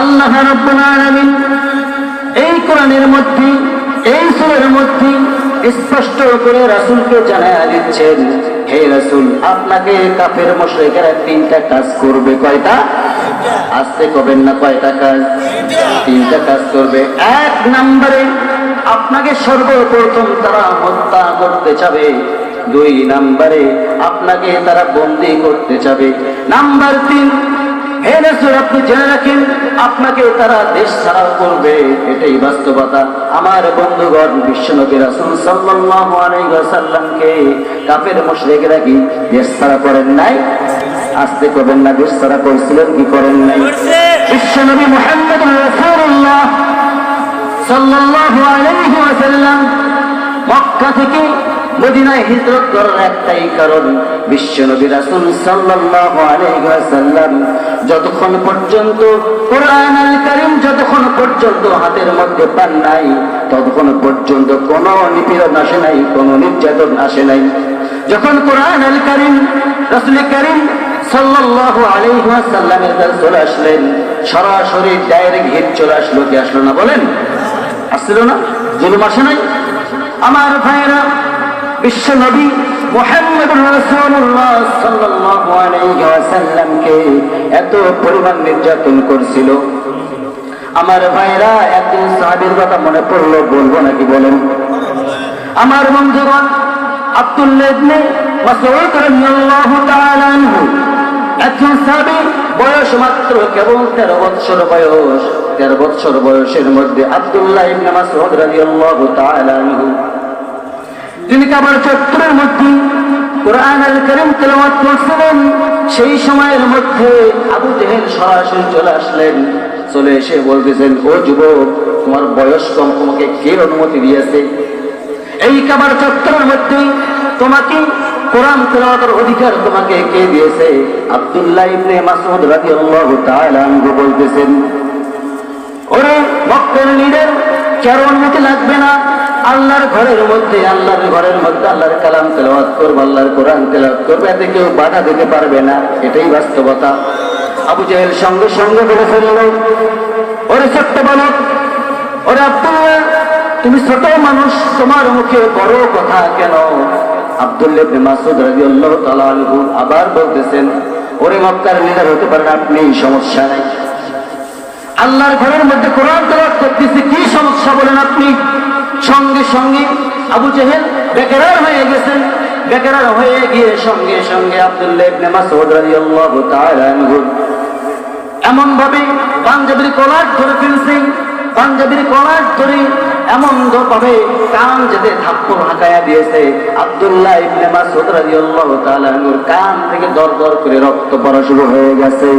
আল্লাহ রাব্বুল আলামিন এই কোরআনের মধ্যে, এই সূরার মধ্যে স্পষ্ট করে রাসূলকে জানায়া দিচ্ছেন, হে রাসূল, আপনাকে কাফের মুশরিকেরা তিনটা কাজ করবে। কয়টা? আস্তে করবেন না, কয়টা কাজ? তিনটা কাজ করবে। এক নম্বরে আপনাকে সর্বপ্রথম তারা হত্যা করতে চাবে। দুই নম্বরে আপনাকে তারা বন্দী করতে চাবে। নাম্বার 3, হে রাসূল, আপনি জেনে রাখেন আপনাকে তারা দেশ ছাড়াও করবে। এটাই বাস্তবতা। আমার বন্ধুগণ, বিশ্বনবী রাসূল সাল্লাল্লাহু আলাইহি ওয়াসাল্লামকে কাফের মুশরিকরা কি দেশ ছাড়া করেন নাই? আস্তে করবেন না, দেশ ছাড়া করেছিলেন কি করেন নাই? বিশ্বনবী মুহাম্মদুর রাসূলুল্লাহ সাল্লাল্লাহু আলাইহি ওয়াসাল্লাম মক্কা থেকে মদিনায় হিজরত করার একটাই কারণ, বিশ্বনবী রাসূল সাল্লাল্লাহু আলাইহি ওয়াসাল্লাম যতক্ষণ পর্যন্ত কোরআন আল কারীম যতক্ষণ পর্যন্ত হাতের মধ্যে পান নাই, ততক্ষণ পর্যন্ত কোনো নিপীড়ন আসে নাই, কোনো নির্যাতন আসে নাই। যখন কোরআন আল কারীম রাসূল কারীম সাল্লাল্লাহু আলাইহি ওয়াসাল্লামের কাছে চলে আসলেন, সরাসরি ডাইরেক্ট হিট চলে আসলো। কি আসলো না বলেন? আসছিল না? জুলুম আসে নাই? আমার ভাইরা, বিশ্ব নবী মুহাম্মদুর রাসূলুল্লাহ সাল্লাল্লাহু আলাইহি ওয়াসাল্লামকে এত পরিমাণ নির্যাতন করছিল। আমার ভাইরা, একজন সাহাবীর কথা মনে পড়লো, বলবো নাকি বলেন? আমার বন্ধুগণ, আব্দুল্লাহ ইবনে মাসউদ রাদিয়াল্লাহু তাআলা আনহু, একজন সাহাবী, বয়স মাত্র কেবল 13 বছর বয়স। 13 বছর বয়সের মধ্যে আব্দুল্লাহ ইবনে মাসউদ রাদিয়াল্লাহু তাআলা আনহু তিনি কাবার চত্বরের মধ্যে কোরআন আল কারীম তেলাওয়াত করছিলেন। সেই সময়ের মধ্যে আবু জেহেল সরাসরি চলে আসলেন। চলে এসে বলতেছেন, ও যুবক, তোমার বয়স কম, তোমাকে কে অনুমতি দিয়েছে এই কাবার চত্বরের মধ্যে তোমাকে কোরআন তেলাওয়াতের অধিকার তোমাকে কে দিয়েছে? আব্দুল্লাহ ইবনে মাসউদ রাদিয়াল্লাহু তাআলা আনহু বলতেছেন, ওরে মক্কার লিডার, কারো অনুমতি লাগবে না। আল্লাহর ঘরের মধ্যে আল্লাহর কালাম তেলাওয়াত করবে, আল্লাহর কোরআন তেলাওয়াত করবে, এতে কেউ বাধা দিতে পারবে না। এটাই বাস্তবতা। আবু জেহেল সঙ্গে সঙ্গে বলে ফেলল, ওরে ছোট্ট বালক, ওরে আব্দুল্লাহ, তুমি ছোট মানুষ, তোমার মুখে বড় কথা কেন? আব্দুল্লাহ ইবনে মাসউদ রাদিয়াল্লাহু তাআলা আনহু আবার বলতেছেন, ওরে মক্কার লিডার হতে পারেন আপনি, সমস্যা নাই। আল্লাহর ঘরের মধ্যে কোরআন তেলাওয়াত করতেছি, কি সমস্যা বলেন আপনি? সঙ্গে সঙ্গে আবু জেহেল বেকরার হয়ে গেছেন। বেকরার হয়ে গিয়ে সঙ্গে সঙ্গে আব্দুল্লাহ ইবনে মাসউদ রাদিয়াল্লাহু তাআলা আনহু এমন ভাবে পাঞ্জাবির কলার ধরে ফেলছে, পাঞ্জাবির কলার ধরে এমন ভাবে কান যেতে থাপ্পড় হাঁকায়া দিয়েছে। আব্দুল্লাহ ইবনে মাসউদ রাদিয়াল্লাহু তাআলা আনহুর কান থেকে দর দর করে রক্ত পড়া শুরু হয়ে গেছে।